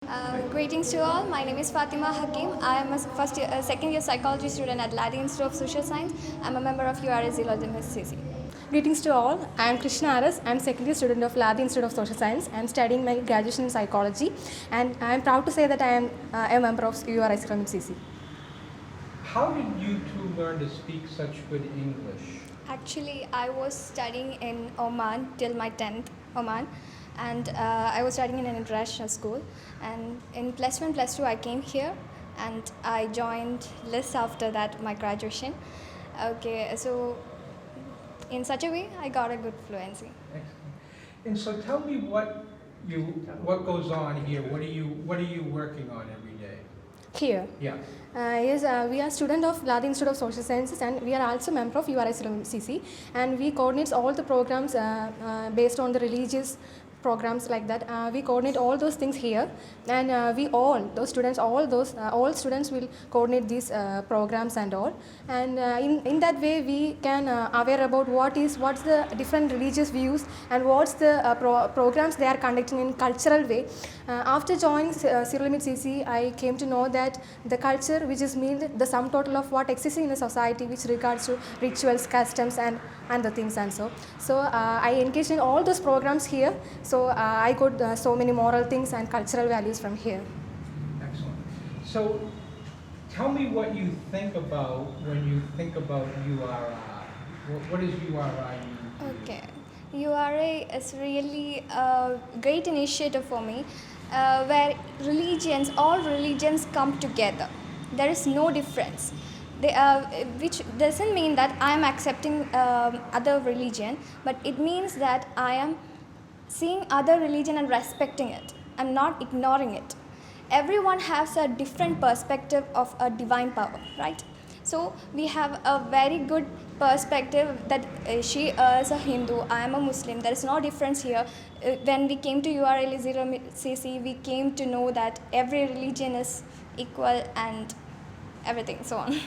Greetings to all. My name is Fatima Hakim. I am a second year psychology student at Ladi Institute of Social Science. I'm a member of URS CC. Greetings to all. I am Krishna Aras. I am second year student of Ladi Institute of Social Science. I am studying my graduation in psychology, and I am proud to say that I am a member of URS CC. How did you two learn to speak such good English? Actually, I was studying in Oman till my 10th, Oman, and I was studying in an international school. And in plus 1, plus 2, I came here, and I joined LIS after that, my graduation. Okay, so in such a way, I got a good fluency. Excellent. And so tell me what goes on here. What are you working on every day? Here. Yeah. Yes, we are student of Ladi Institute of Social Sciences, and we are also member of URS CC, and we coordinate all the programs based on the religious programs like that. We coordinate all those things here, and we all students will coordinate these programs and all. And in that way, we can aware about what's the different religious views and what's the programs they are conducting in cultural way. After joining Zero Limit CC, I came to know that the culture, which is mean the sum total of what exists in a society, which regards to rituals, customs, and the things and so. So I engaged in all those programs here. So I got so many moral things and cultural values from here. Excellent. So tell me what you think about when you think about URI. What does URI mean? Okay. URA is really a great initiative for me where all religions come together. There is no difference. Which doesn't mean that I am accepting other religion, but it means that I am seeing other religion and respecting it. I'm not ignoring it. Everyone has a different perspective of a divine power, right? So we have a very good perspective that she is a Hindu, I am a Muslim. There is no difference here. When we came to URL 0CC, we came to know that every religion is equal and everything, so on.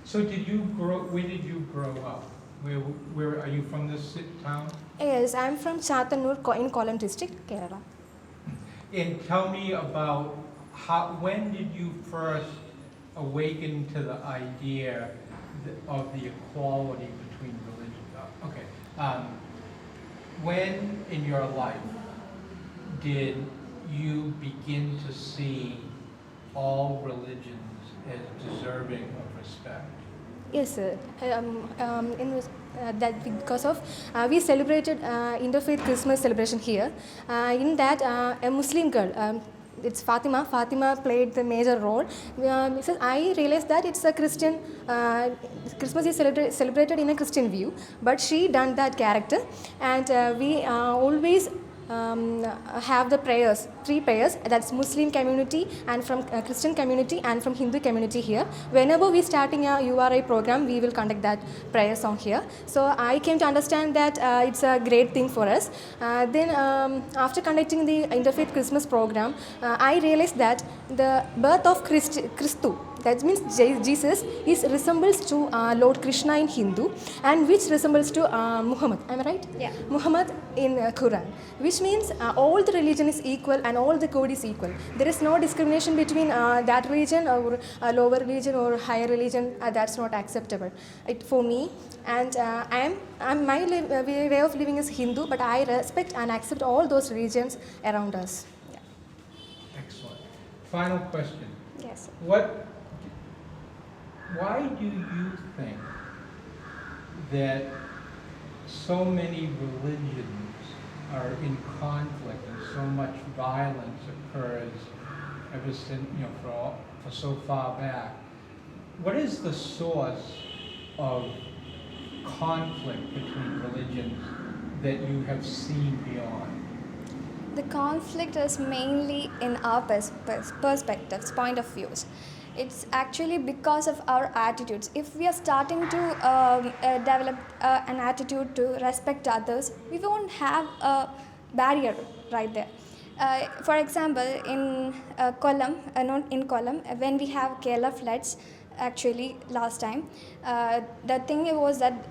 So where did you grow up? Where are you from this town? Yes, I am from Chatanur in Kollam district, Kerala. And tell me about when did you first awaken to the idea of the equality between religions? When in your life did you begin to see all religions as deserving of respect? Yes, sir. That because of we celebrated interfaith Christmas celebration here. In that, a Muslim girl, it's Fatima. Fatima played the major role. I realized that it's a Christian. Christmas is celebrated in a Christian view, but she done that character, and we always have the prayers, 3 prayers, that's Muslim community and from Christian community and from Hindu community here. Whenever we starting a URI program, we will conduct that prayer song here. So I came to understand that it's a great thing for us. Then after conducting the interfaith Christmas program, I realized that the birth of Christu, that means Jesus is resembles to Lord Krishna in Hindu, and which resembles to Muhammad. Am I right? Yeah. Muhammad in Quran, which means all the religion is equal and all the code is equal. There is no discrimination between that religion or lower religion or higher religion. That's not acceptable for me. And my way of living is Hindu, but I respect and accept all those religions around us. Yeah. Excellent. Final question. Yes. Why do you think that so many religions are in conflict and so much violence occurs ever since, for so far back? What is the source of conflict between religions that you have seen beyond? The conflict is mainly in our perspectives, point of views. It's actually because of our attitudes. If we are starting to develop an attitude to respect others, we won't have a barrier right there. For example, in Kollam, not in Kollam, when we have Kerala floods, actually last time, the thing was that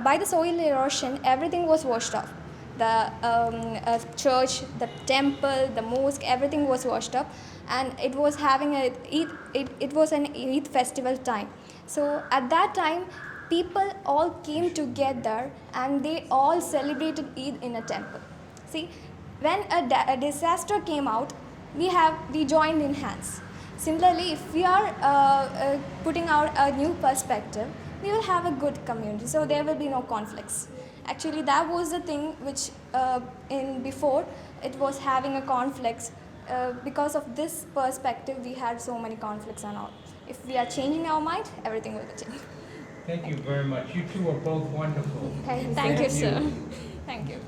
by the soil erosion, everything was washed off. the church, the temple, the mosque, everything was washed up, and it was having a Eid, it was an Eid festival time. So at that time, people all came together and they all celebrated Eid in a temple. See, when a disaster came out, we joined in hands. Similarly, if we are putting out a new perspective, we will have a good community, so there will be no conflicts. Actually, that was the thing which in before it was having a conflicts. Because of this perspective, we had so many conflicts and all. If we are changing our mind, everything will change. Thank you very much. You two are both wonderful. Thank you, sir. Thank you.